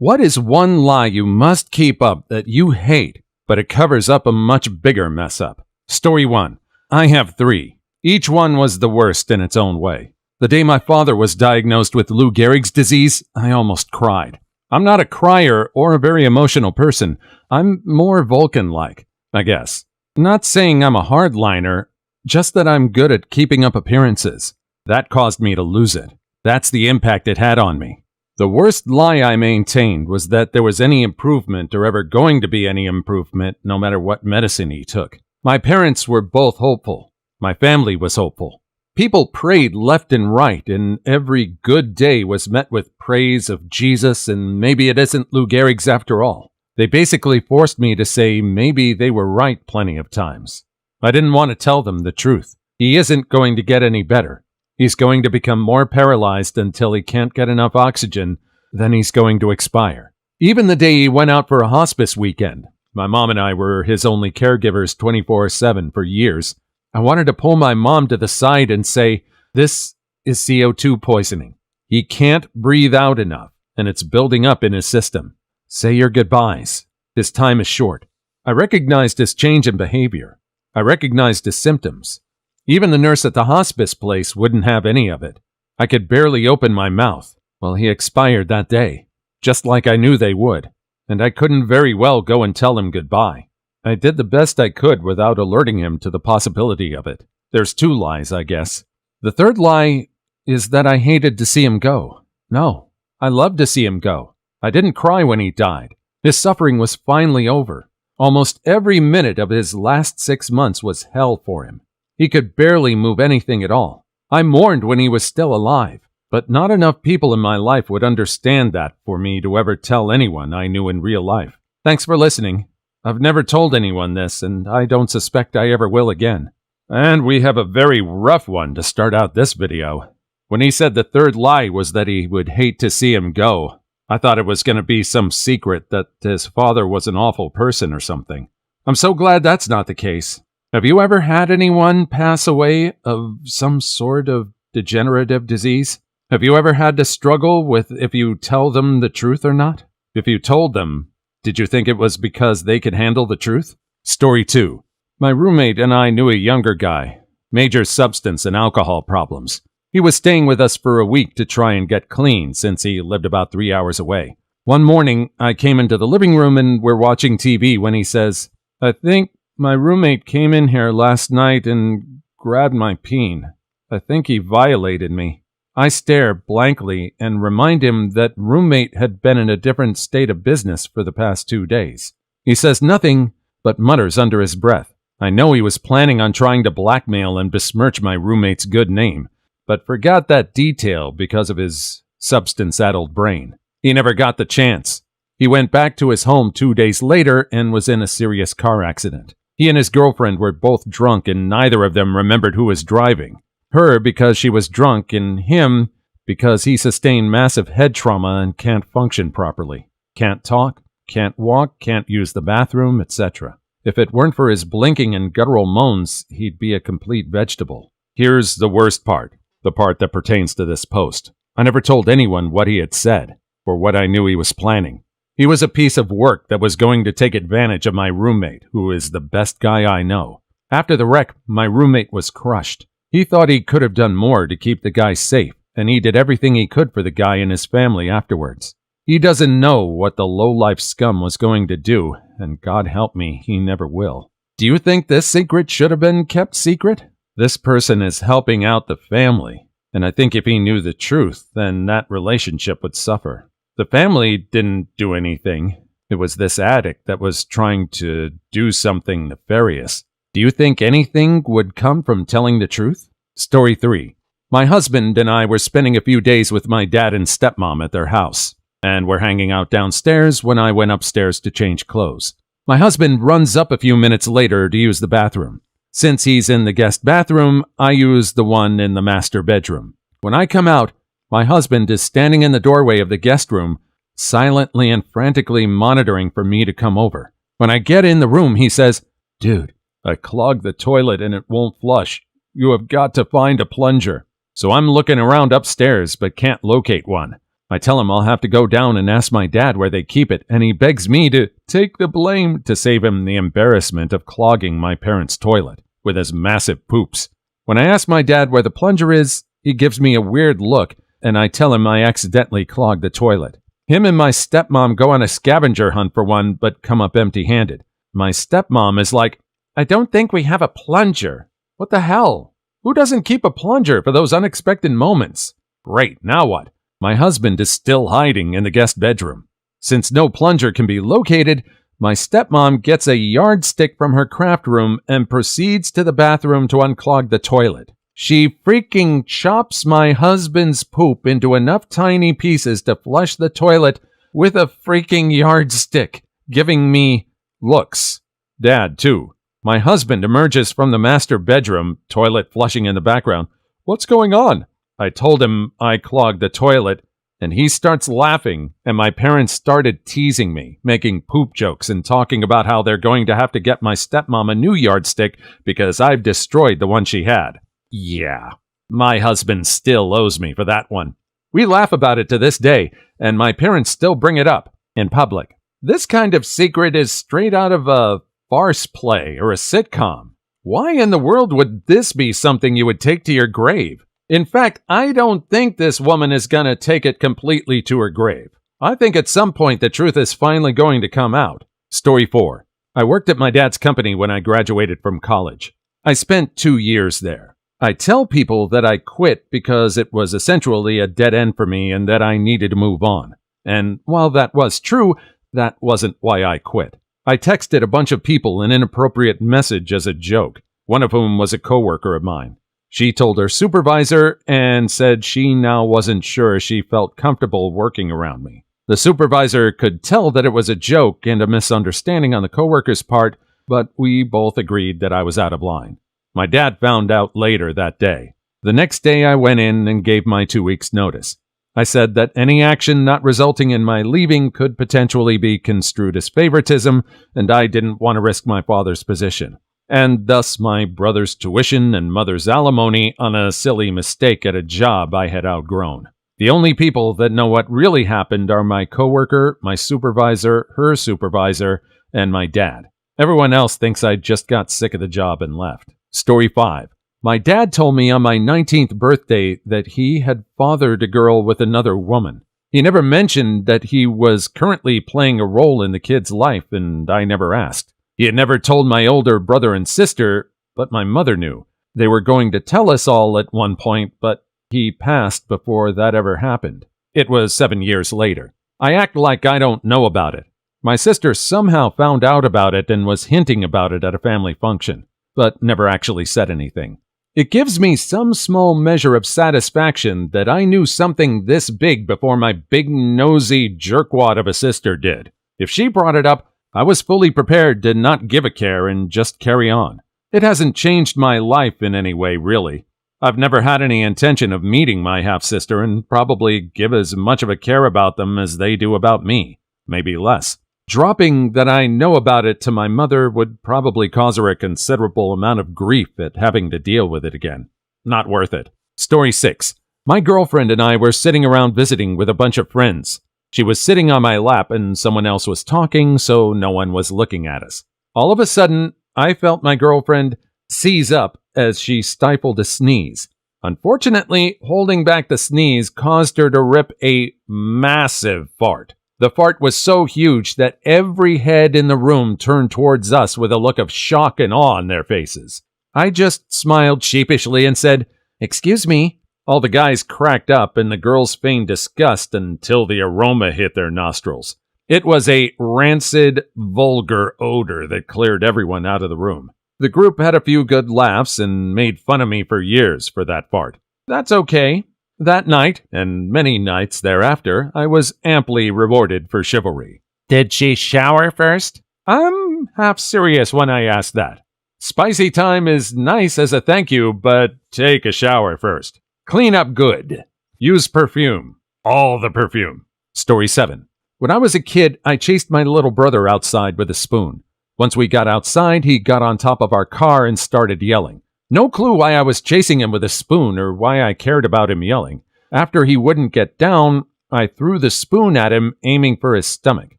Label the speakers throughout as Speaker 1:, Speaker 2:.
Speaker 1: What is one lie you must keep up that you hate, but it covers up a much bigger mess up? Story 1. I have 3. Each one was the worst in its own way. The day my father was diagnosed with Lou Gehrig's disease, I almost cried. I'm not a crier or a very emotional person. I'm more Vulcan-like, I guess. Not saying I'm a hardliner, just that I'm good at keeping up appearances. That caused me to lose it. That's the impact it had on me. The worst lie I maintained was that there was any improvement or ever going to be any improvement no matter what medicine he took. My parents were both hopeful. My family was hopeful. People prayed left and right, and every good day was met with praise of Jesus and maybe it isn't Lou Gehrig's after all. They basically forced me to say maybe they were right plenty of times. I didn't want to tell them the truth. He isn't going to get any better. He's going to become more paralyzed until he can't get enough oxygen, then he's going to expire. Even the day he went out for a hospice weekend, my mom and I were his only caregivers 24/7 for years. I wanted to pull my mom to the side and say, this is CO2 poisoning. He can't breathe out enough, and it's building up in his system. Say your goodbyes. His time is short. I recognized his change in behavior. I recognized his symptoms. Even the nurse at the hospice place wouldn't have any of it. I could barely open my mouth. Well, he expired that day, just like I knew they would, and I couldn't very well go and tell him goodbye. I did the best I could without alerting him to the possibility of it. There's 2 lies, I guess. The third lie is that I hated to see him go. No, I loved to see him go. I didn't cry when he died. His suffering was finally over. Almost every minute of his last 6 months was hell for him. He could barely move anything at all. I mourned when he was still alive, but not enough people in my life would understand that for me to ever tell anyone I knew in real life. Thanks for listening. I've never told anyone this, and I don't suspect I ever will again. And we have a very rough one to start out this video. When he said the third lie was that he would hate to see him go, I thought it was going to be some secret that his father was an awful person or something. I'm so glad that's not the case. Have you ever had anyone pass away of some sort of degenerative disease? Have you ever had to struggle with if you tell them the truth or not? If you told them, did you think it was because they could handle the truth? Story 2. My roommate and I knew a younger guy. Major substance and alcohol problems. He was staying with us for a week to try and get clean since he lived about 3 hours away. One morning, I came into the living room and we're watching TV when he says, I think my roommate came in here last night and grabbed my peen. I think he violated me. I stare blankly and remind him that roommate had been in a different state of business for the past 2 days. He says nothing, but mutters under his breath. I know he was planning on trying to blackmail and besmirch my roommate's good name, but forgot that detail because of his substance-addled brain. He never got the chance. He went back to his home 2 days later and was in a serious car accident. He and his girlfriend were both drunk and neither of them remembered who was driving. Her because she was drunk and him because he sustained massive head trauma and can't function properly. Can't talk, can't walk, can't use the bathroom, etc. If it weren't for his blinking and guttural moans, he'd be a complete vegetable. Here's the worst part, the part that pertains to this post. I never told anyone what he had said, or what I knew he was planning. He was a piece of work that was going to take advantage of my roommate, who is the best guy I know. After the wreck, my roommate was crushed. He thought he could have done more to keep the guy safe, and he did everything he could for the guy and his family afterwards. He doesn't know what the low-life scum was going to do, and God help me, he never will. Do you think this secret should have been kept secret? This person is helping out the family, and I think if he knew the truth, then that relationship would suffer. The family didn't do anything. It was this addict that was trying to do something nefarious. Do you think anything would come from telling the truth? Story 3. My husband and I were spending a few days with my dad and stepmom at their house, and were hanging out downstairs when I went upstairs to change clothes. My husband runs up a few minutes later to use the bathroom. Since he's in the guest bathroom, I use the one in the master bedroom. When I come out, my husband is standing in the doorway of the guest room, silently and frantically monitoring for me to come over. When I get in the room, he says, Dude, I clogged the toilet and it won't flush. You have got to find a plunger. So I'm looking around upstairs but can't locate one. I tell him I'll have to go down and ask my dad where they keep it, and he begs me to take the blame to save him the embarrassment of clogging my parents' toilet with his massive poops. When I ask my dad where the plunger is, he gives me a weird look, and I tell him I accidentally clogged the toilet. Him and my stepmom go on a scavenger hunt for one, but come up empty-handed. My stepmom is like, "I don't think we have a plunger." What the hell? Who doesn't keep a plunger for those unexpected moments? Great, now what? My husband is still hiding in the guest bedroom. Since no plunger can be located, my stepmom gets a yardstick from her craft room and proceeds to the bathroom to unclog the toilet. She freaking chops my husband's poop into enough tiny pieces to flush the toilet with a freaking yardstick, giving me looks. Dad, too. My husband emerges from the master bedroom, toilet flushing in the background. "What's going on?" I told him I clogged the toilet, and he starts laughing, and my parents started teasing me, making poop jokes and talking about how they're going to have to get my stepmom a new yardstick because I've destroyed the one she had. Yeah, my husband still owes me for that one. We laugh about it to this day, and my parents still bring it up in public. This kind of secret is straight out of a farce play or a sitcom. Why in the world would this be something you would take to your grave? In fact, I don't think this woman is going to take it completely to her grave. I think at some point the truth is finally going to come out. Story 4. I worked at my dad's company when I graduated from college. I spent 2 years there. I tell people that I quit because it was essentially a dead end for me and that I needed to move on. And while that was true, that wasn't why I quit. I texted a bunch of people an inappropriate message as a joke, one of whom was a coworker of mine. She told her supervisor and said she now wasn't sure she felt comfortable working around me. The supervisor could tell that it was a joke and a misunderstanding on the coworker's part, but we both agreed that I was out of line. My dad found out later that day. The next day I went in and gave my 2 weeks' notice. I said that any action not resulting in my leaving could potentially be construed as favoritism, and I didn't want to risk my father's position, and thus my brother's tuition and mother's alimony on a silly mistake at a job I had outgrown. The only people that know what really happened are my coworker, my supervisor, her supervisor, and my dad. Everyone else thinks I just got sick of the job and left. Story 5. My dad told me on my 19th birthday that he had fathered a girl with another woman. He never mentioned that he was currently playing a role in the kid's life, and I never asked. He had never told my older brother and sister, but my mother knew. They were going to tell us all at one point, but he passed before that ever happened. It was 7 years later. I act like I don't know about it. My sister somehow found out about it and was hinting about it at a family function, but never actually said anything. It gives me some small measure of satisfaction that I knew something this big before my big nosy jerkwad of a sister did. If she brought it up, I was fully prepared to not give a care and just carry on. It hasn't changed my life in any way, really. I've never had any intention of meeting my half-sister and probably give as much of a care about them as they do about me, maybe less. Dropping that I know about it to my mother would probably cause her a considerable amount of grief at having to deal with it again. Not worth it. Story 6. My girlfriend and I were sitting around visiting with a bunch of friends. She was sitting on my lap and someone else was talking, so no one was looking at us. All of a sudden, I felt my girlfriend seize up as she stifled a sneeze. Unfortunately, holding back the sneeze caused her to rip a massive fart. The fart was so huge that every head in the room turned towards us with a look of shock and awe on their faces. I just smiled sheepishly and said, "Excuse me." All the guys cracked up and the girls feigned disgust until the aroma hit their nostrils. It was a rancid, vulgar odor that cleared everyone out of the room. The group had a few good laughs and made fun of me for years for that fart. That's okay. That night, and many nights thereafter, I was amply rewarded for chivalry. Did she shower first? I'm half serious when I ask that. Spicy time is nice as a thank you, but take a shower first. Clean up good. Use perfume. All the perfume. Story 7. When I was a kid, I chased my little brother outside with a spoon. Once we got outside, he got on top of our car and started yelling. No clue why I was chasing him with a spoon or why I cared about him yelling. After he wouldn't get down, I threw the spoon at him, aiming for his stomach.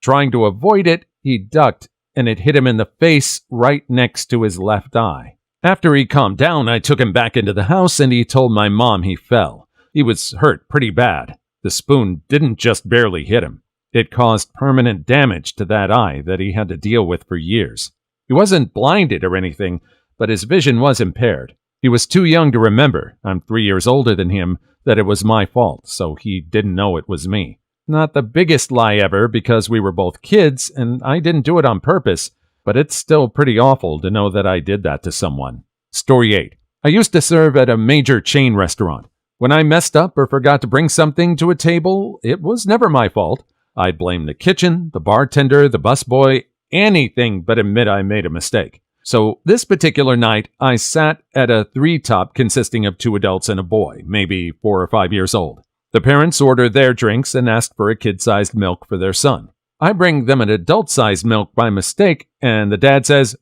Speaker 1: Trying to avoid it, he ducked, and it hit him in the face right next to his left eye. After he calmed down, I took him back into the house, and he told my mom he fell. He was hurt pretty bad. The spoon didn't just barely hit him. It caused permanent damage to that eye that he had to deal with for years. He wasn't blinded or anything, but his vision was impaired. He was too young to remember, I'm 3 years older than him, that it was my fault, so he didn't know it was me. Not the biggest lie ever because we were both kids and I didn't do it on purpose, but it's still pretty awful to know that I did that to someone. Story 8. I used to serve at a major chain restaurant. When I messed up or forgot to bring something to a table, it was never my fault. I'd blame the kitchen, the bartender, the busboy, anything but admit I made a mistake. So this particular night, I sat at a 3-top consisting of 2 adults and a boy, maybe 4 or 5 years old. The parents order their drinks and ask for a kid-sized milk for their son. I bring them an adult-sized milk by mistake, and the dad says,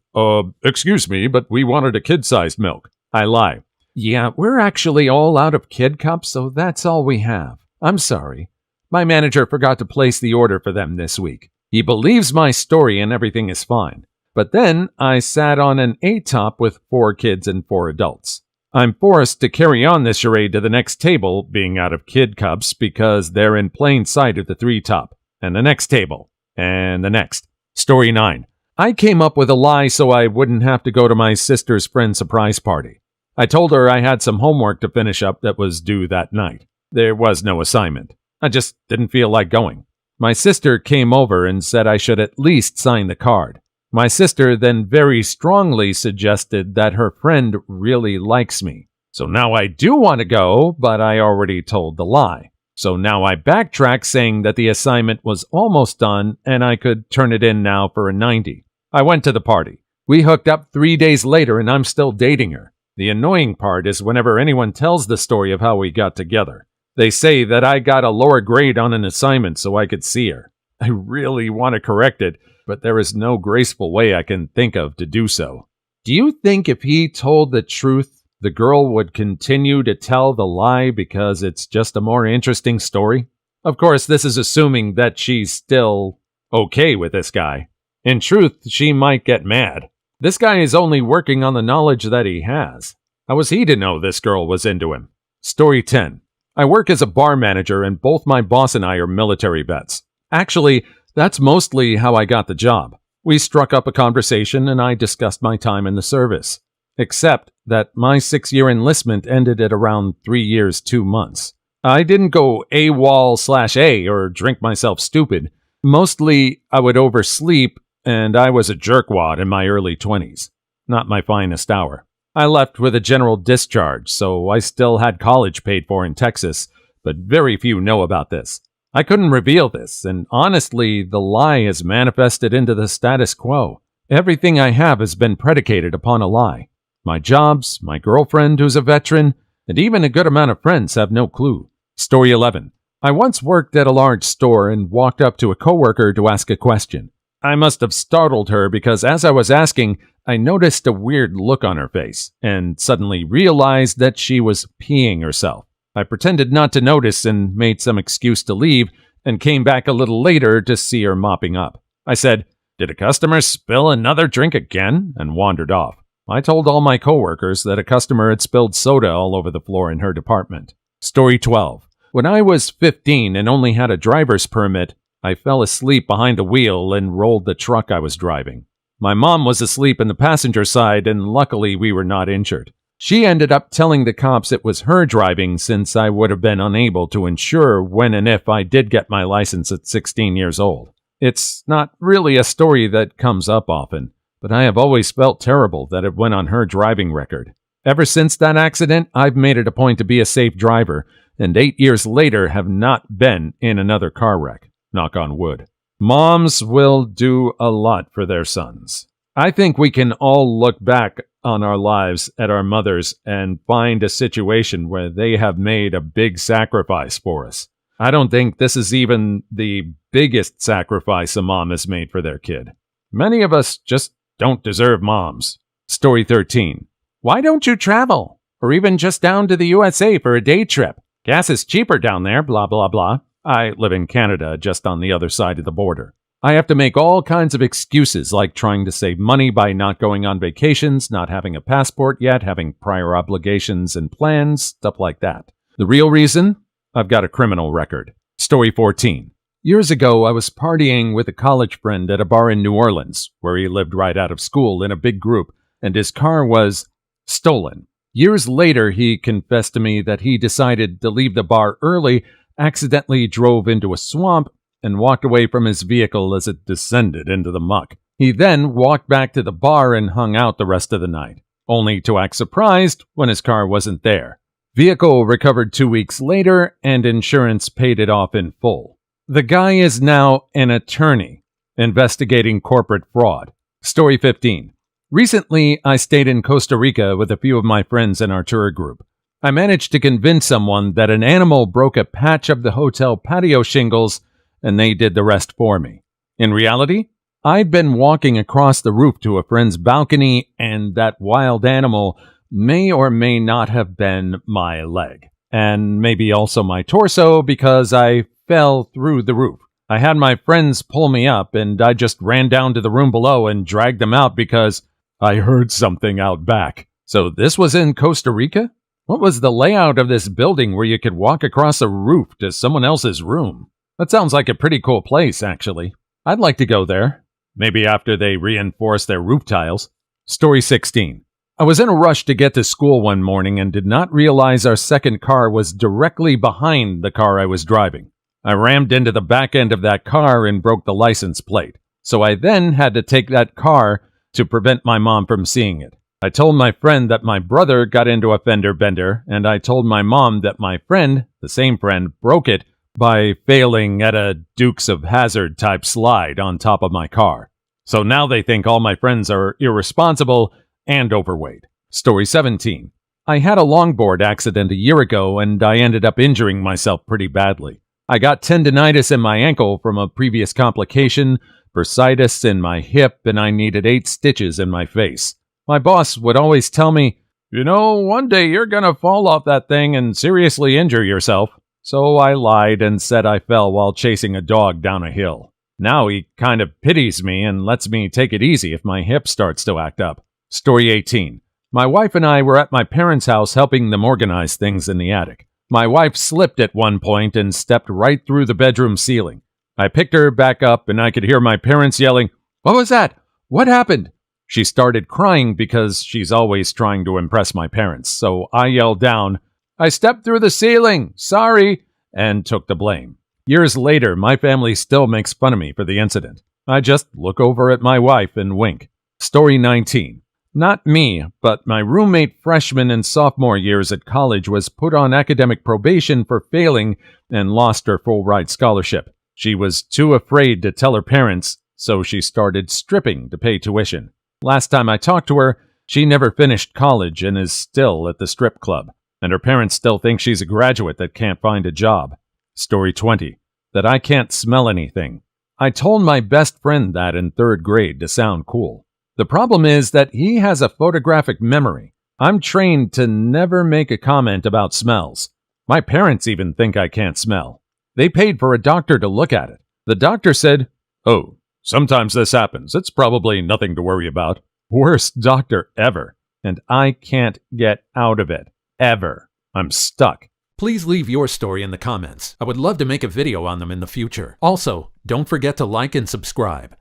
Speaker 1: excuse me, but we wanted a kid-sized milk. I lie. Yeah, we're actually all out of kid cups, so that's all we have. I'm sorry. My manager forgot to place the order for them this week. He believes my story and everything is fine. But then I sat on an 8-top with 4 kids and 4 adults. I'm forced to carry on this charade to the next table, being out of kid cups, because they're in plain sight of the 3-top, and the next table, and the next. Story 9. I came up with a lie so I wouldn't have to go to my sister's friend's surprise party. I told her I had some homework to finish up that was due that night. There was no assignment. I just didn't feel like going. My sister came over and said I should at least sign the card. My sister then very strongly suggested that her friend really likes me. So now I do want to go, but I already told the lie. So now I backtrack saying that the assignment was almost done and I could turn it in now for a 90. I went to the party. We hooked up 3 days later and I'm still dating her. The annoying part is whenever anyone tells the story of how we got together. They say that I got a lower grade on an assignment so I could see her. I really want to correct it, but there is no graceful way I can think of to do so. Do you think if he told the truth, the girl would continue to tell the lie because it's just a more interesting story? Of course, this is assuming that she's still okay with this guy. In truth, she might get mad. This guy is only working on the knowledge that he has. How was he to know this girl was into him? Story 10. I work as a bar manager and both my boss and I are military vets. Actually, that's mostly how I got the job. We struck up a conversation and I discussed my time in the service. Except that my 6-year enlistment ended at around 3 years, 2 months. I didn't go AWOL/A or drink myself stupid. Mostly, I would oversleep and I was a jerkwad in my early 20s. Not my finest hour. I left with a general discharge, so I still had college paid for in Texas, but very few know about this. I couldn't reveal this, and honestly, the lie has manifested into the status quo. Everything I have has been predicated upon a lie. My jobs, my girlfriend who's a veteran, and even a good amount of friends have no clue. Story 11. I once worked at a large store and walked up to a coworker to ask a question. I must have startled her because as I was asking, I noticed a weird look on her face and suddenly realized that she was peeing herself. I pretended not to notice and made some excuse to leave and came back a little later to see her mopping up. I said, "Did a customer spill another drink again?" and wandered off. I told all my coworkers that a customer had spilled soda all over the floor in her department. Story 12. When I was 15 and only had a driver's permit, I fell asleep behind the wheel and rolled the truck I was driving. My mom was asleep in the passenger side and luckily we were not injured. She ended up telling the cops it was her driving since I would have been unable to ensure when and if I did get my license at 16 years old. It's not really a story that comes up often, but I have always felt terrible that it went on her driving record. Ever since that accident, I've made it a point to be a safe driver, and 8 years later have not been in another car wreck. Knock on wood. Moms will do a lot for their sons. I think we can all look back on our lives at our mothers and find a situation where they have made a big sacrifice for us. I don't think this is even the biggest sacrifice a mom has made for their kid. Many of us just don't deserve moms. Story 13. Why don't you travel? Or even just down to the USA for a day trip? Gas is cheaper down there, blah, blah, blah. I live in Canada, just on the other side of the border. I have to make all kinds of excuses, like trying to save money by not going on vacations, not having a passport yet, having prior obligations and plans, stuff like that. The real reason? I've got a criminal record. Story 14. Years ago, I was partying with a college friend at a bar in New Orleans, where he lived right out of school in a big group, and his car was stolen. Years later, he confessed to me that he decided to leave the bar early, accidentally drove into a swamp, and walked away from his vehicle as it descended into the muck. He then walked back to the bar and hung out the rest of the night, only to act surprised when his car wasn't there. Vehicle recovered 2 weeks later, and insurance paid it off in full. The guy is now an attorney, investigating corporate fraud. Story 15. Recently, I stayed in Costa Rica with a few of my friends in our tour group. I managed to convince someone that an animal broke a patch of the hotel patio shingles, and they did the rest for me. In reality, I'd been walking across the roof to a friend's balcony, and that wild animal may or may not have been my leg, and maybe also my torso because I fell through the roof. I had my friends pull me up, and I just ran down to the room below and dragged them out because I heard something out back. So this was in Costa Rica? What was the layout of this building where you could walk across a roof to someone else's room? That sounds like a pretty cool place, actually. I'd like to go there. Maybe after they reinforce their roof tiles. Story 16. I was in a rush to get to school one morning and did not realize our second car was directly behind the car I was driving. I rammed into the back end of that car and broke the license plate. So I then had to take that car to prevent my mom from seeing it. I told my friend that my brother got into a fender bender, and I told my mom that my friend, the same friend, broke it by failing at a Dukes of Hazzard type slide on top of my car. So now they think all my friends are irresponsible and overweight. Story 17. I had a longboard accident a year ago, and I ended up injuring myself pretty badly. I got tendinitis in my ankle from a previous complication, bursitis in my hip, and I needed 8 stitches in my face. My boss would always tell me, one day you're gonna fall off that thing and seriously injure yourself. So I lied and said I fell while chasing a dog down a hill. Now he kind of pities me and lets me take it easy if my hip starts to act up. Story 18. My wife and I were at my parents' house helping them organize things in the attic. My wife slipped at one point and stepped right through the bedroom ceiling. I picked her back up and I could hear my parents yelling, "What was that? What happened?" She started crying because she's always trying to impress my parents, so I yelled down, "I stepped through the ceiling, sorry," and took the blame. Years later, my family still makes fun of me for the incident. I just look over at my wife and wink. Story 19. Not me, but my roommate freshman and sophomore years at college was put on academic probation for failing and lost her full-ride scholarship. She was too afraid to tell her parents, so she started stripping to pay tuition. Last time I talked to her, she never finished college and is still at the strip club, and her parents still think she's a graduate that can't find a job. Story 20. That I can't smell anything. I told my best friend that in 3rd grade to sound cool. The problem is that he has a photographic memory. I'm trained to never make a comment about smells. My parents even think I can't smell. They paid for a doctor to look at it. The doctor said, "Oh, sometimes this happens. It's probably nothing to worry about." Worst doctor ever. And I can't get out of it. Ever. I'm stuck.
Speaker 2: Please leave your story in the comments. I would love to make a video on them in the future. Also, don't forget to like and subscribe.